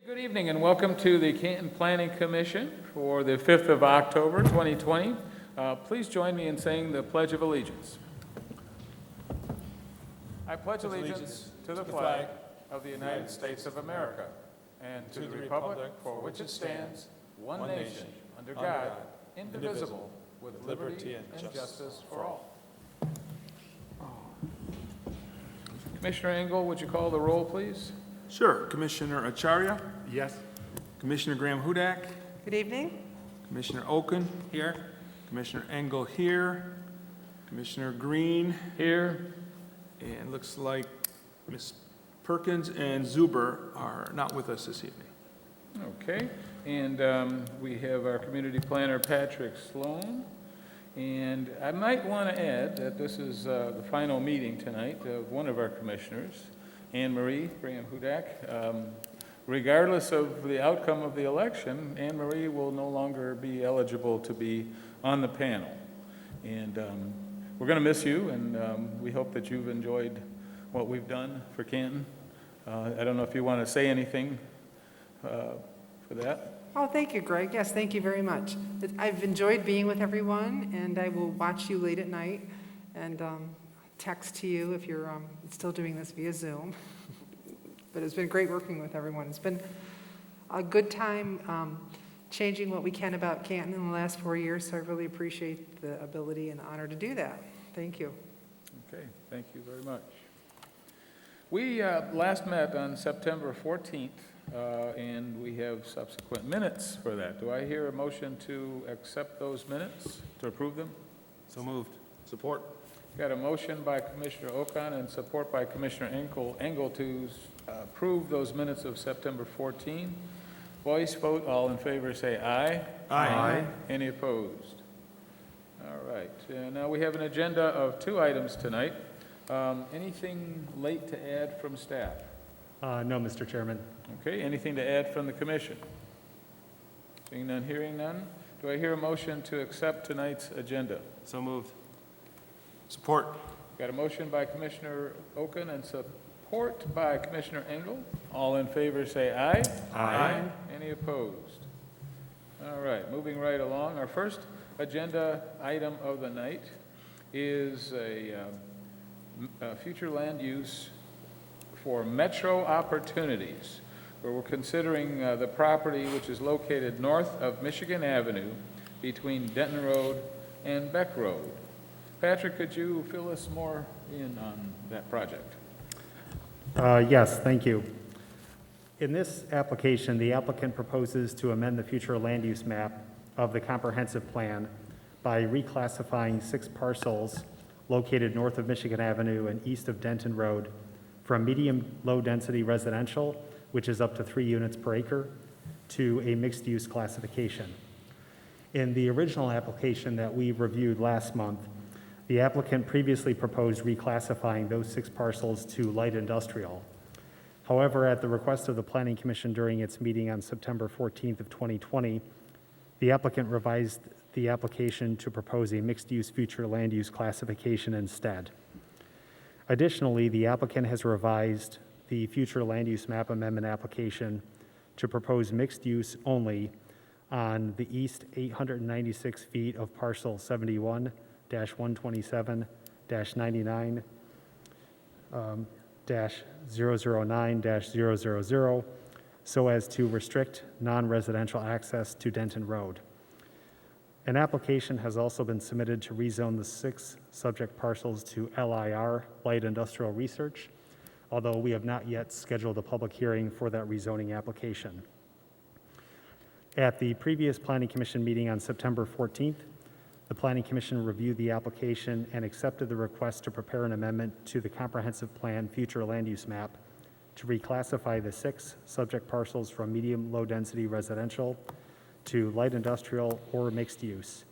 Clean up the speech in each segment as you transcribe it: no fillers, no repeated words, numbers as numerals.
Good evening and welcome to the Canton Planning Commission for the 5th of October, 2020. Please join me in saying the Pledge of Allegiance. I pledge allegiance to the flag of the United States of America and to the republic for which it stands, one nation, under God, indivisible, with liberty and justice for all. Commissioner Engel, would you call the roll, please? Sure. Commissioner Acharya? Yes. Commissioner Graham Hudak? Good evening. Commissioner Oken? Here. Commissioner Engel here. Commissioner Green? Here. And looks like Ms. Perkins and Zuber are not with us this evening. Okay, and we have our community planner, Patrick Sloan. And I might want to add that this is the final meeting tonight of one of our commissioners, Anne Marie Graham Hudak. Regardless of the outcome of the election, Anne Marie will no longer be eligible to be on the panel. And we're going to miss you, and we hope that you've enjoyed what we've done for Canton. I don't know if you want to say anything for that. Oh, thank you, Greg. Yes, thank you very much. I've enjoyed being with everyone, and I will watch you late at night and text to you if you're still doing this via Zoom. But it's been great working with everyone. It's been a good time changing what we can about Canton in the last 4 years, so I really appreciate the ability and honor to do that. Thank you. Okay, thank you very much. We last met on September 14th, and we have subsequent minutes for that. Do I hear a motion to accept those minutes, to approve them? So moved. Support. Got a motion by Commissioner Okon and support by Commissioner Engel to approve those minutes of September 14. Voice vote, all in favor say aye. Aye. Any opposed? All right, now we have an agenda of 2 items tonight. Anything late to add from staff? No, Mr. Chairman. Okay, anything to add from the commission? Seeing none, hearing none. Do I hear a motion to accept tonight's agenda? So moved. Support. Got a motion by Commissioner Okon and support by Commissioner Engel. All in favor say aye. Aye. Any opposed? All right, moving right along. Our first agenda item of the night is a future land use for metro opportunities, where we're considering the property which is located north of Michigan Avenue between Denton Road and Beck Road. Patrick, could you fill us more in on that project? Yes, thank you. In this application, the applicant proposes to amend the future land use map of the comprehensive plan by reclassifying 6 parcels located north of Michigan Avenue and east of Denton Road from medium low-density residential, which is up to 3 units per acre, to a mixed-use classification. In the original application that we reviewed last month, the applicant previously proposed reclassifying those 6 parcels to light industrial. However, at the request of the Planning Commission during its meeting on September 14th of 2020, the applicant revised the application to propose a mixed-use future land use classification instead. Additionally, the applicant has revised the future land use map amendment application to propose mixed use only on the east 896 feet of parcel 71-127-99 -009-000, so as to restrict non-residential access to Denton Road. An application has also been submitted to rezone the 6 subject parcels to LIR, Light Industrial Research, although we have not yet scheduled a public hearing for that rezoning application. At the previous Planning Commission meeting on September 14th, the Planning Commission reviewed the application and accepted the request to prepare an amendment to the comprehensive plan future land use map to reclassify the 6 subject parcels from medium low-density residential to light industrial or mixed use,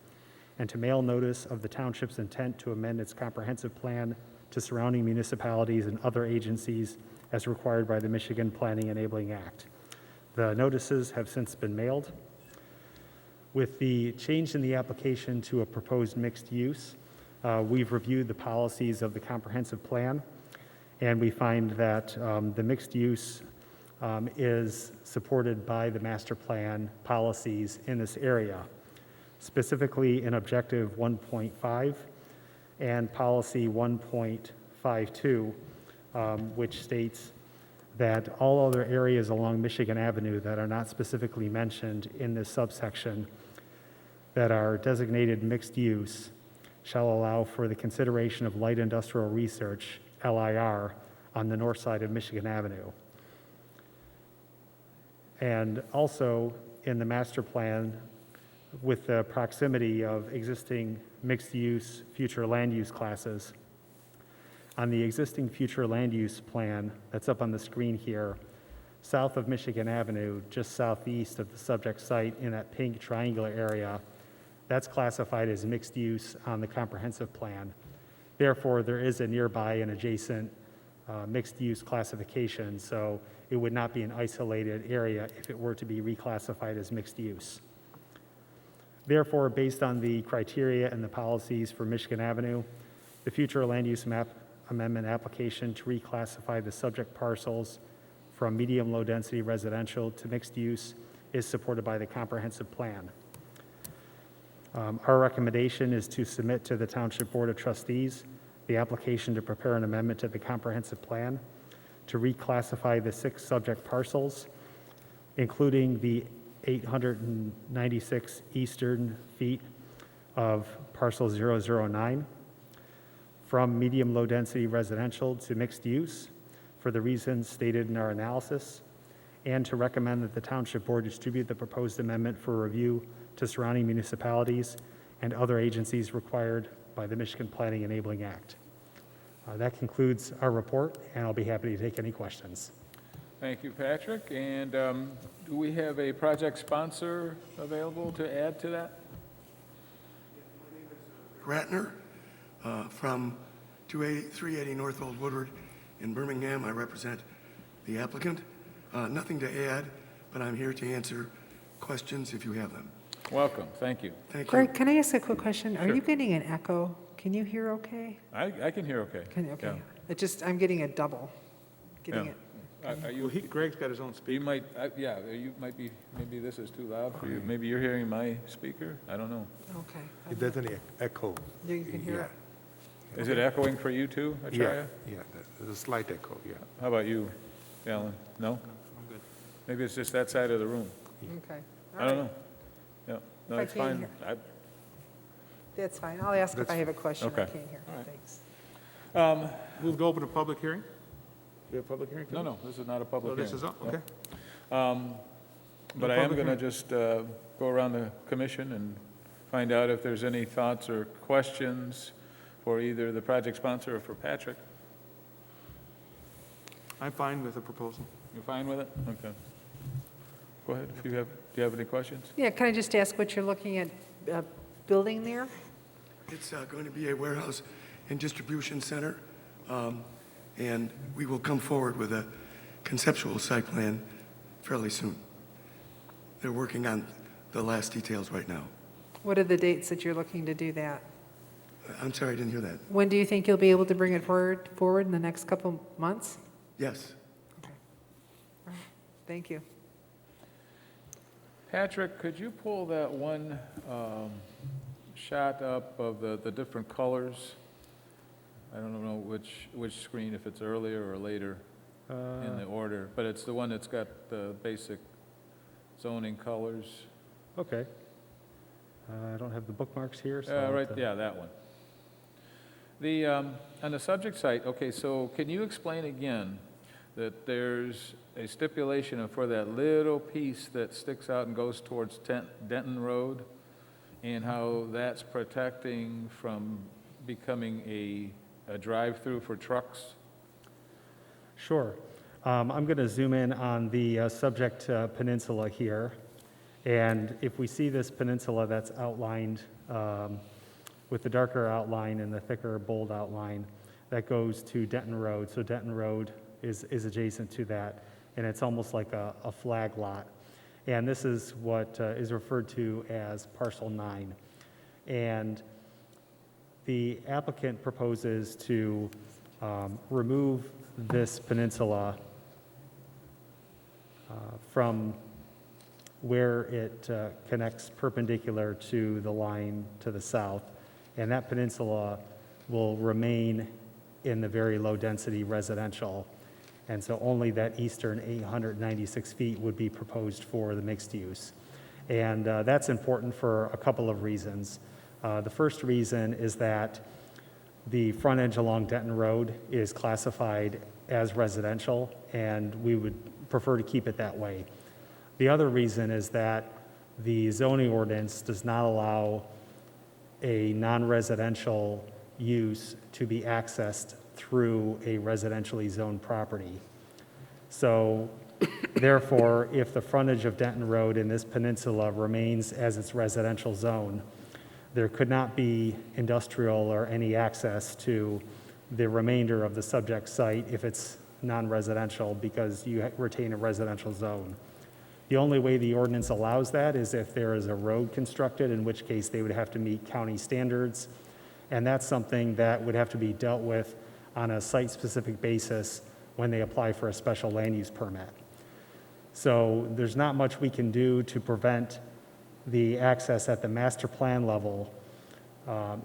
and to mail notice of the township's intent to amend its comprehensive plan to surrounding municipalities and other agencies as required by the Michigan Planning Enabling Act. The notices have since been mailed. With the change in the application to a proposed mixed use, we've reviewed the policies of the comprehensive plan, and we find that the mixed use is supported by the master plan policies in this area, specifically in Objective 1.5 and Policy 1.52, which states that all other areas along Michigan Avenue that are not specifically mentioned in this subsection that are designated mixed use shall allow for the consideration of light industrial research, LIR, on the north side of Michigan Avenue. And also in the master plan, with the proximity of existing mixed-use future land use classes, on the existing future land use plan that's up on the screen here, south of Michigan Avenue, just southeast of the subject site in that pink triangular area, that's classified as mixed use on the comprehensive plan. Therefore, there is a nearby and adjacent mixed use classification, so it would not be an isolated area if it were to be reclassified as mixed use. Therefore, based on the criteria and the policies for Michigan Avenue, the future land use map amendment application to reclassify the subject parcels from medium low density residential to mixed use is supported by the comprehensive plan. Our recommendation is to submit to the Township Board of Trustees the application to prepare an amendment to the comprehensive plan to reclassify the 6 subject parcels, including the 896 eastern feet of parcel 009, from medium low density residential to mixed use for the reasons stated in our analysis, and to recommend that the Township Board distribute the proposed amendment for review to surrounding municipalities and other agencies required by the Michigan Planning Enabling Act. That concludes our report, and I'll be happy to take any questions. Thank you, Patrick. And do we have a project sponsor available to add to that? Ratner from 380 North Old Woodward in Birmingham. I represent the applicant. Nothing to add, but I'm here to answer questions if you have them. Welcome, thank you. Thank you. Greg, can I ask a quick question? Are Sure. you getting an echo? Can you hear okay? I can hear okay. Okay. Yeah. I'm getting a double. Getting Yeah. it. Are Well, you, Greg's got his own speaker. you might, yeah, you might be, maybe this is too loud for you. Maybe you're hearing my speaker? I don't know. Okay. It doesn't echo. You can hear it. Is it echoing for you too, Acharya? Yeah, there's a slight echo, yeah. How about you, Alan? No? I'm good. Maybe it's just that side of the room. Okay. I don't know. Yeah, no, If I it's can't fine. hear. That's fine. I'll ask if I have a question. I Okay. can't hear. All right. Thanks. Move to open a public hearing? We have a public hearing? No, this is not a Oh, public this hearing. is up, okay. But No I am public going to just go around the commission and find out if there's any thoughts or questions for either the project sponsor or for Patrick. I'm fine with the proposal. You fine with it? Okay. Go ahead, if you have, do you have any questions? Yeah, can I just ask what you're looking at building there? It's going to be a warehouse and distribution center, and we will come forward with a conceptual site plan fairly soon. They're working on the last details right now. What are the dates that you're looking to do that? I'm sorry, I didn't hear that. When do you think you'll be able to bring it forward in the next couple months? Yes. Okay. All right. Thank you. Patrick, could you pull that one shot up of the different colors? I don't know which screen, if it's earlier or later in the order, but it's the one that's got the basic zoning colors. Okay. I don't have the bookmarks here, so. I'll have Right, to- yeah, that one. The, on the subject site, okay, so can you explain again that there's a stipulation for that little piece that sticks out and goes towards Denton Road, and how that's protecting from becoming a drive-through for trucks? Sure. I'm going to zoom in on the subject peninsula here. And if we see this peninsula that's outlined with the darker outline and the thicker bold outline, that goes to Denton Road. So Denton Road is adjacent to that, and it's almost like a flag lot. And this is what is referred to as Parcel 9. And the applicant proposes to remove this peninsula from where it connects perpendicular to the line to the south, and that peninsula will remain in the very low-density residential, and so only that eastern 896 feet would be proposed for the mixed use. And that's important for a couple of reasons. The first reason is that the frontage along Denton Road is classified as residential, and we would prefer to keep it that way. The other reason is that the zoning ordinance does not allow a non-residential use to be accessed through a residentially zoned property. So therefore, if the frontage of Denton Road in this peninsula remains as its residential zone, there could not be industrial or any access to the remainder of the subject site if it's non-residential, because you retain a residential zone. The only way the ordinance allows that is if there is a road constructed, in which case they would have to meet county standards, and that's something that would have to be dealt with on a site-specific basis when they apply for a special land use permit. So there's not much we can do to prevent the access at the master plan level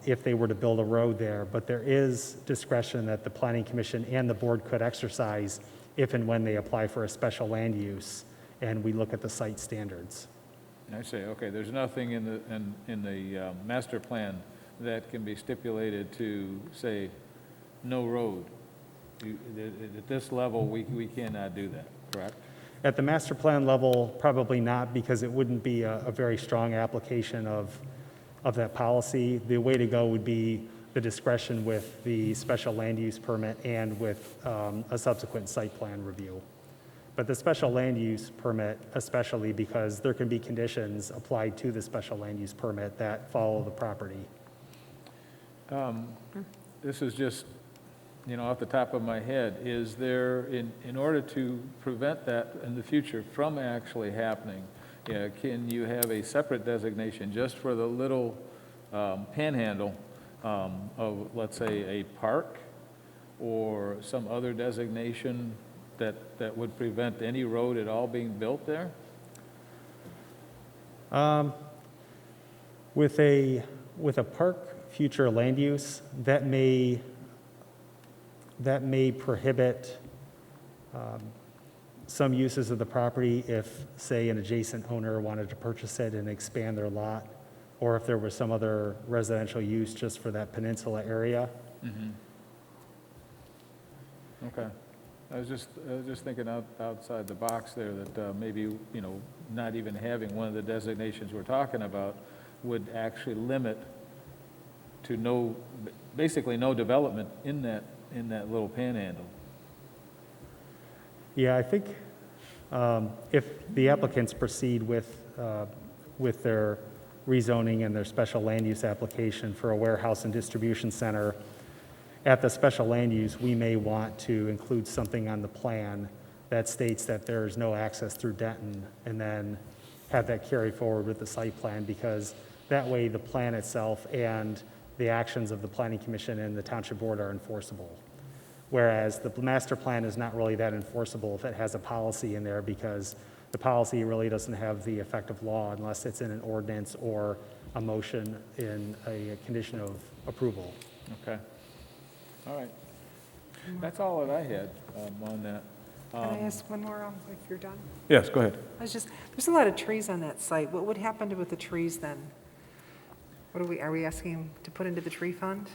if they were to build a road there, but there is discretion that the Planning Commission and the board could exercise if and when they apply for a special land use, and we look at the site standards. I say, okay, there's nothing in the master plan that can be stipulated to say, no road. At this level, we cannot do that, correct? At the master plan level, probably not, because it wouldn't be a very strong application of that policy. The way to go would be the discretion with the special land use permit and with a subsequent site plan review. But the special land use permit, especially because there can be conditions applied to the special land use permit that follow the property. This is just, off the top of my head, is there, in order to prevent that in the future from actually happening, can you have a separate designation just for the little panhandle of, let's say, a park or some other designation that would prevent any road at all being built there? With a park future land use, that may prohibit some uses of the property if, say, an adjacent owner wanted to purchase it and expand their lot, or if there was some other residential use just for that peninsula area. Mm-hmm. Okay. I was just thinking outside the box there that maybe, not even having one of the designations we're talking about would actually limit to basically no development in that little panhandle. Yeah, I think if the applicants proceed with their rezoning and their special land use application for a warehouse and distribution center, at the special land use, we may want to include something on the plan that states that there is no access through Denton, and then have that carry forward with the site plan, because that way the plan itself and the actions of the Planning Commission and the Township Board are enforceable. Whereas the master plan is not really that enforceable if it has a policy in there, because the policy really doesn't have the effect of law unless it's in an ordinance or a motion in a condition of approval. Okay. All right. That's all that I had on that. Can I ask one more if you're done? Yes, go ahead. There's a lot of trees on that site. What would happen with the trees then? Are we asking to put into the tree fund?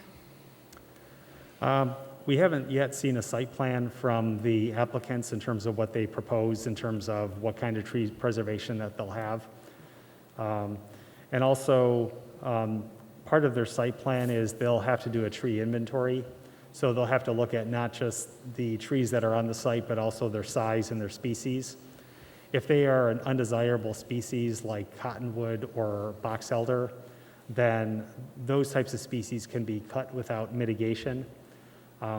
We haven't yet seen a site plan from the applicants in terms of what they propose in terms of what kind of tree preservation that they'll have. And also, part of their site plan is they'll have to do a tree inventory. So they'll have to look at not just the trees that are on the site, but also their size and their species. If they are an undesirable species like cottonwood or box elder, then those types of species can be cut without mitigation.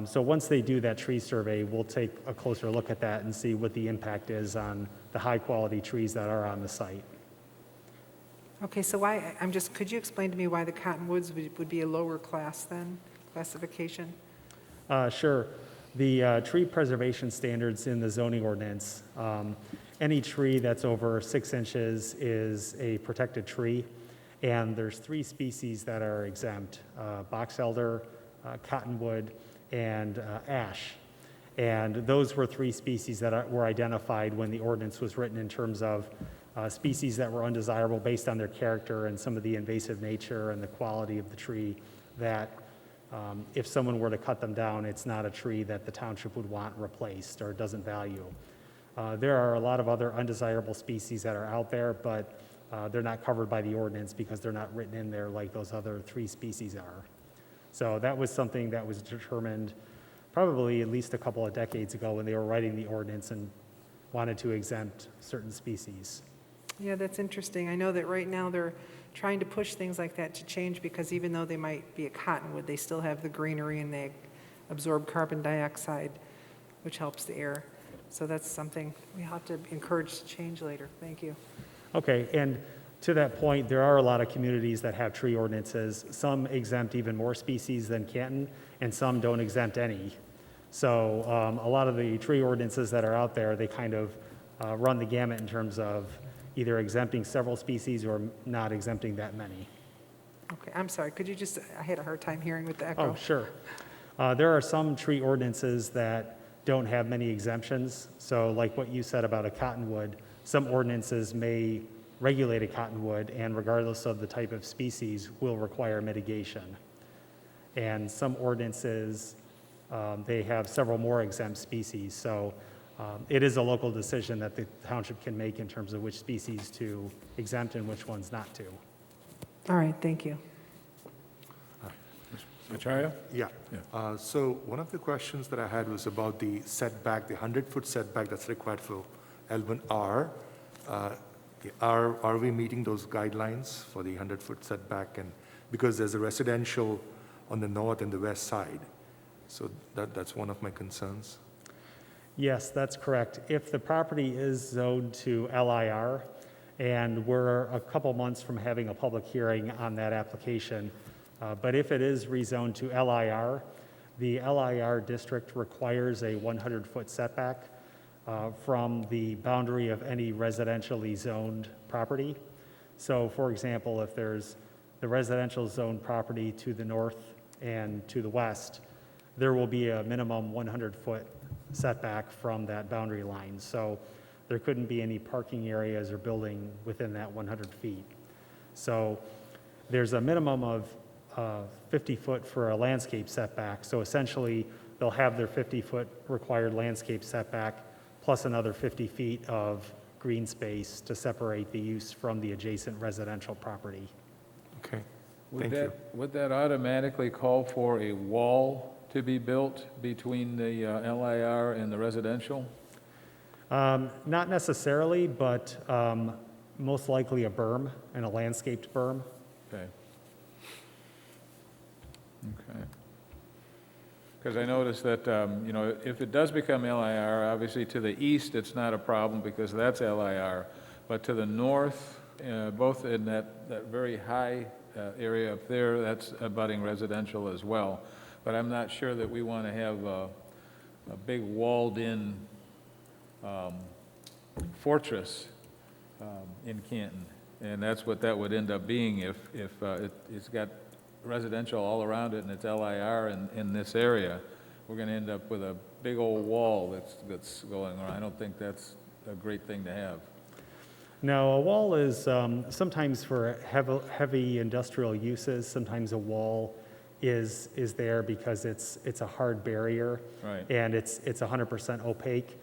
So once they do that tree survey, we'll take a closer look at that and see what the impact is on the high-quality trees that are on the site. Okay, so could you explain to me why the cottonwoods would be a lower class then, classification? Sure. The tree preservation standards in the zoning ordinance any tree that's over 6 inches is a protected tree, and there's 3 species that are exempt, box elder, cottonwood, and ash. And those were 3 species that were identified when the ordinance was written in terms of species that were undesirable based on their character and some of the invasive nature and the quality of the tree, that if someone were to cut them down, it's not a tree that the township would want replaced or doesn't value. There are a lot of other undesirable species that are out there, but they're not covered by the ordinance because they're not written in there like those other 3 species are. So that was something that was determined probably at least a couple of decades ago when they were writing the ordinance and wanted to exempt certain species. Yeah, that's interesting. I know that right now they're trying to push things like that to change because even though they might be a cottonwood, they still have the greenery and they absorb carbon dioxide, which helps the air. So that's something we have to encourage to change later. Thank you. Okay, and to that point, there are a lot of communities that have tree ordinances. Some exempt even more species than Canton, and some don't exempt any. So a lot of the tree ordinances that are out there, they kind of run the gamut in terms of either exempting several species or not exempting that many. Okay, I'm sorry. Could you just, I had a hard time hearing with the echo. Oh, sure. There are some tree ordinances that don't have many exemptions. So like what you said about a cottonwood, some ordinances may regulate a cottonwood and regardless of the type of species will require mitigation. And some ordinances, they have several more exempt species. So it is a local decision that the township can make in terms of which species to exempt and which ones not to. All right, thank you. Acharya? Yeah. So one of the questions that I had was about the setback, the 100-foot setback that's required for L1R. Are we meeting those guidelines for the 100-foot setback? And because there's a residential on the north and the west side, so that's one of my concerns. Yes, that's correct. If the property is zoned to LIR, and we're a couple months from having a public hearing on that application, but if it is rezoned to LIR, the LIR district requires a 100-foot setback from the boundary of any residentially zoned property. So for example, if there's the residential zoned property to the north and to the west, there will be a minimum 100-foot setback from that boundary line. So there couldn't be any parking areas or building within that 100 feet. So there's a minimum of 50 foot for a landscape setback. So essentially, they'll have their 50-foot required landscape setback plus another 50 feet of green space to separate the use from the adjacent residential property. Okay, thank you. Would that automatically call for a wall to be built between the LIR and the residential? Not necessarily, but most likely a berm and a landscaped berm. Okay. Okay. Because I noticed that, you know, if it does become LIR, obviously to the east, it's not a problem because that's LIR. But to the north, both in that very high area up there, that's abutting residential as well. But I'm not sure that we want to have a big walled-in fortress in Canton. And that's what that would end up being if it's got residential all around it and it's LIR in this area. We're going to end up with a big old wall that's going on. I don't think that's a great thing to have. No, a wall is sometimes for heavy industrial uses. Sometimes a wall is there because it's a hard barrier, Right. and it's 100% opaque.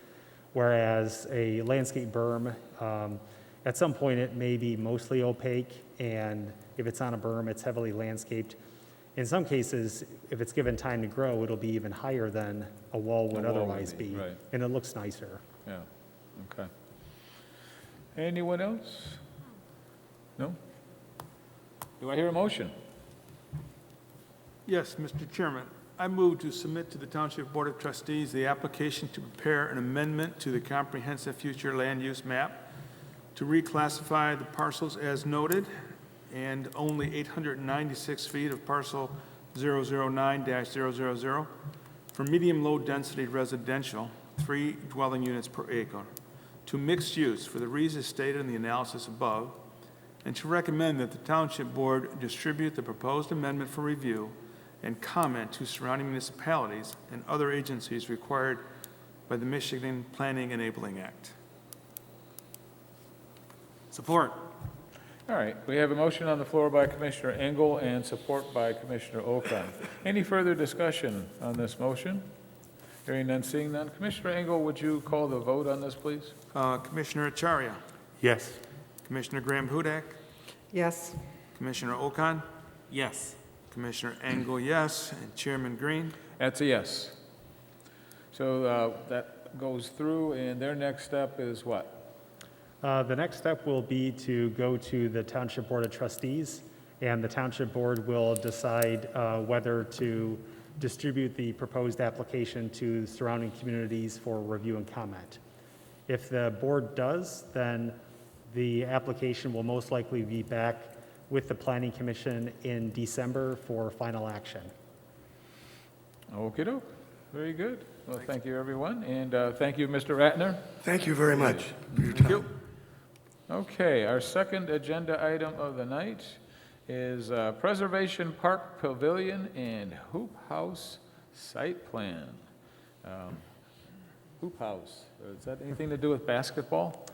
Whereas a landscape berm, at some point it may be mostly opaque, and if it's on a berm, it's heavily landscaped. In some cases, if it's given time to grow, it'll be even higher than a wall would A wall would otherwise be, be, right. and it looks nicer. Yeah, okay. Anyone else? No? Do I hear a motion? Yes, Mr. Chairman. I move to submit to the Township Board of Trustees the application to prepare an amendment to the comprehensive future land use map to reclassify the parcels as noted and only 896 feet of parcel 009-000 for medium-low density residential, 3 dwelling units per acre, to mixed use for the reasons stated in the analysis above, and to recommend that the Township Board distribute the proposed amendment for review and comment to surrounding municipalities and other agencies required by the Michigan Planning Enabling Act. Support. All right, we have a motion on the floor by Commissioner Engel and support by Commissioner Okon. Any further discussion on this motion? Hearing none, seeing none. Commissioner Engel, would you call the vote on this, please? Commissioner Acharya, Yes. Commissioner Graham Hudak, Yes. Commissioner Okon, Yes. Commissioner Engel, yes, and Chairman Green. That's a yes. So that goes through, and their next step is what? The next step will be to go to the Township Board of Trustees, and the Township Board will decide whether to distribute the proposed application to surrounding communities for review and comment. If the board does, then the application will most likely be back with the Planning Commission in December for final action. Okey-doke. Very good. Well, thank you, everyone, and thank you, Mr. Ratner. Thank you very much for your time. Okay, our second agenda item of the night is Preservation Park Pavilion and Hoop House Site Plan. Hoop House, is that anything to do with basketball?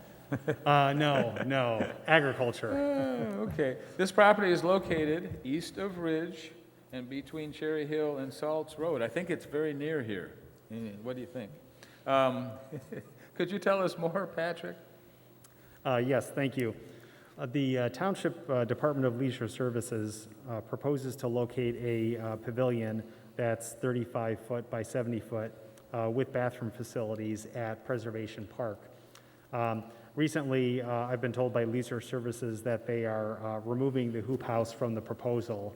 No, agriculture. Okay, this property is located east of Ridge and between Cherry Hill and Salts Road. I think it's very near here. What do you think? Could you tell us more, Patrick? Yes, thank you. The Township Department of Leisure Services proposes to locate a pavilion that's 35 foot by 70 foot with bathroom facilities at Preservation Park. Recently, I've been told by Leisure Services that they are removing the hoop house from the proposal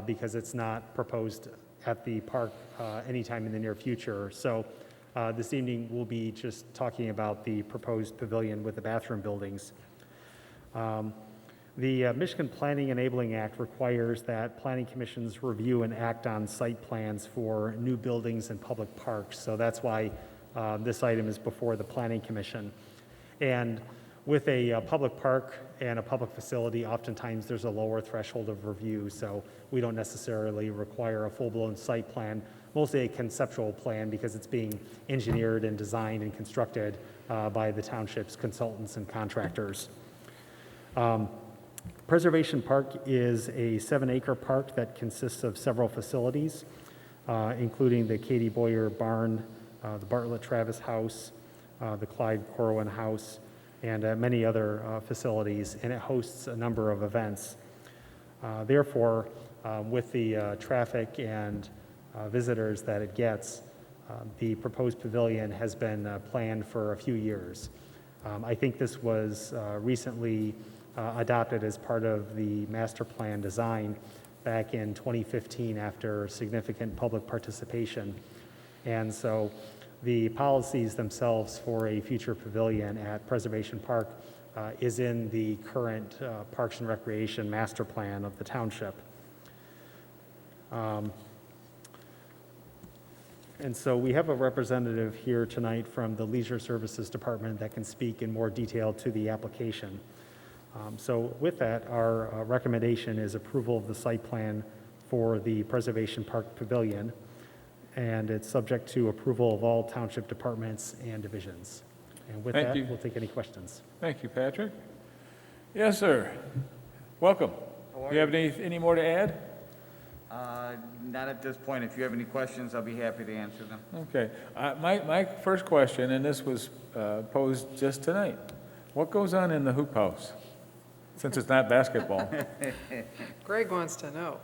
because it's not proposed at the park anytime in the near future. So this evening, we'll be just talking about the proposed pavilion with the bathroom buildings. The Michigan Planning Enabling Act requires that planning commissions review and act on site plans for new buildings and public parks. So that's why this item is before the Planning Commission. And with a public park and a public facility, oftentimes there's a lower threshold of review, so we don't necessarily require a full-blown site plan, mostly a conceptual plan because it's being engineered and designed and constructed by the township's consultants and contractors. Preservation Park is a 7-acre park that consists of several facilities, including the Katie Boyer Barn, the Bartlett Travis House, the Clyde Corwin House, and many other facilities, and it hosts a number of events. Therefore, with the traffic and visitors that it gets, the proposed pavilion has been planned for a few years. I think this was recently adopted as part of the master plan design back in 2015 after significant public participation. And so the policies themselves for a future pavilion at Preservation Park is in the current Parks and Recreation master plan of the township. And so we have a representative here tonight from the Leisure Services Department that can speak in more detail to the application. So with that, our recommendation is approval of the site plan for the Preservation Park Pavilion, and it's subject to approval of all township departments and divisions. And with that, we'll take any questions. Thank you, Patrick. Yes, sir. Welcome. Do you have any more to add? Not at this point. If you have any questions, I'll be happy to answer them. Okay. My first question, and this was posed just tonight, what goes on in the hoop house? Since it's not basketball. Greg wants to know.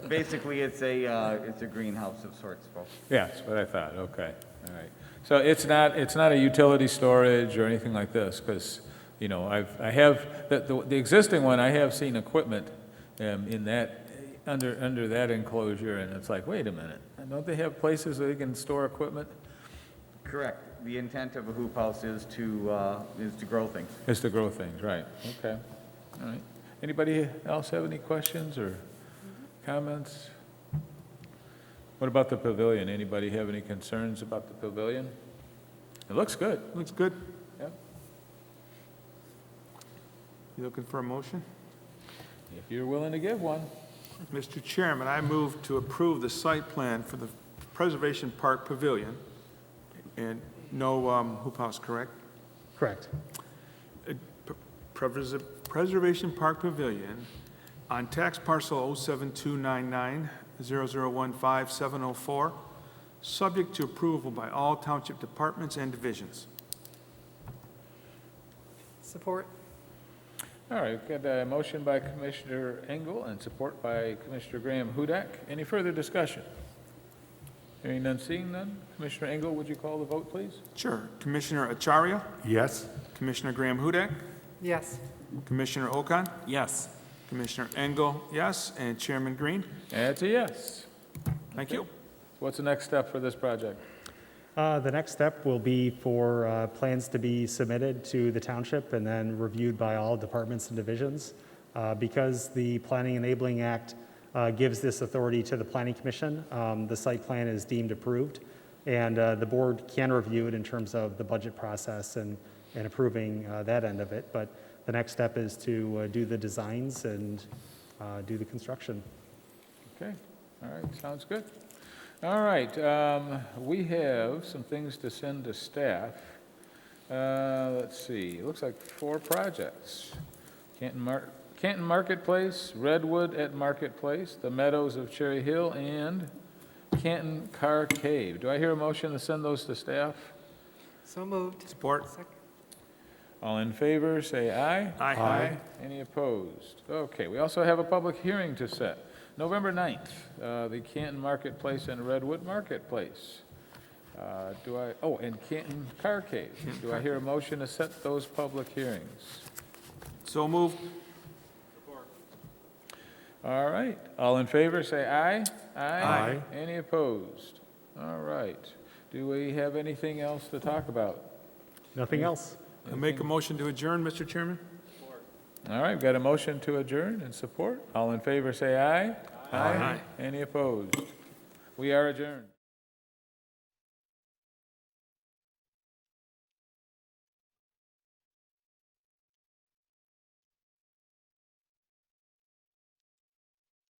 Basically, it's a greenhouse of sorts, folks. Yeah, that's what I thought. Okay. All right. So it's not a utility storage or anything like this, because, you know, I have the existing one. I have seen equipment in that under that enclosure, and it's like, wait a minute, don't they have places where they can store equipment? Correct. The intent of a hoop house is to grow things. It's to grow things, right? Okay. All right. Anybody else have any questions or comments? What about the pavilion? Anybody have any concerns about the pavilion? It looks good. Looks good. Yep. You looking for a motion? If you're willing to give one. Mr. Chairman, I move to approve the site plan for the Preservation Park Pavilion, and no hoop house, correct? Correct. Preservation Park Pavilion on tax parcel 07299-0015-704, subject to approval by all township departments and divisions. Support? All right, we've got a motion by Commissioner Engel and support by Commissioner Graham Hudak. Any further discussion? Hearing none, seeing none. Commissioner Engel, would you call the vote, please? Sure. Commissioner Acharya? Yes? Commissioner Graham Hudak? Yes. Commissioner Okan? Yes. Commissioner Engel, yes, and Chairman Green? That's a yes. Thank you. What's the next step for this project? The next step will be for plans to be submitted to the township and then reviewed by all departments and divisions. Because the Planning Enabling Act gives this authority to the Planning Commission, the site plan is deemed approved, and the board can review it in terms of the budget process and approving that end of it. But the next step is to do the designs and do the construction. Okay, all right, sounds good. All right, we have some things to send to staff. Let's see, it looks like 4 projects. Canton Marketplace, Redwood at Marketplace, the Meadows of Cherry Hill, and Canton Car Cave. Do I hear a motion to send those to staff? So moved. Support. Second. All in favor, say aye. Aye. Any opposed? Okay, we also have a public hearing to set. November 9th, the Canton Marketplace and Redwood Marketplace. And Canton Car Cave. Do I hear a motion to set those public hearings? So moved. All right, all in favor, say aye. Aye. Any opposed? All right. Do we have anything else to talk about? Nothing else? I make a motion to adjourn, Mr. Chairman? All right, we've got a motion to adjourn and support. All in favor, say aye. Aye. Any opposed? We are adjourned.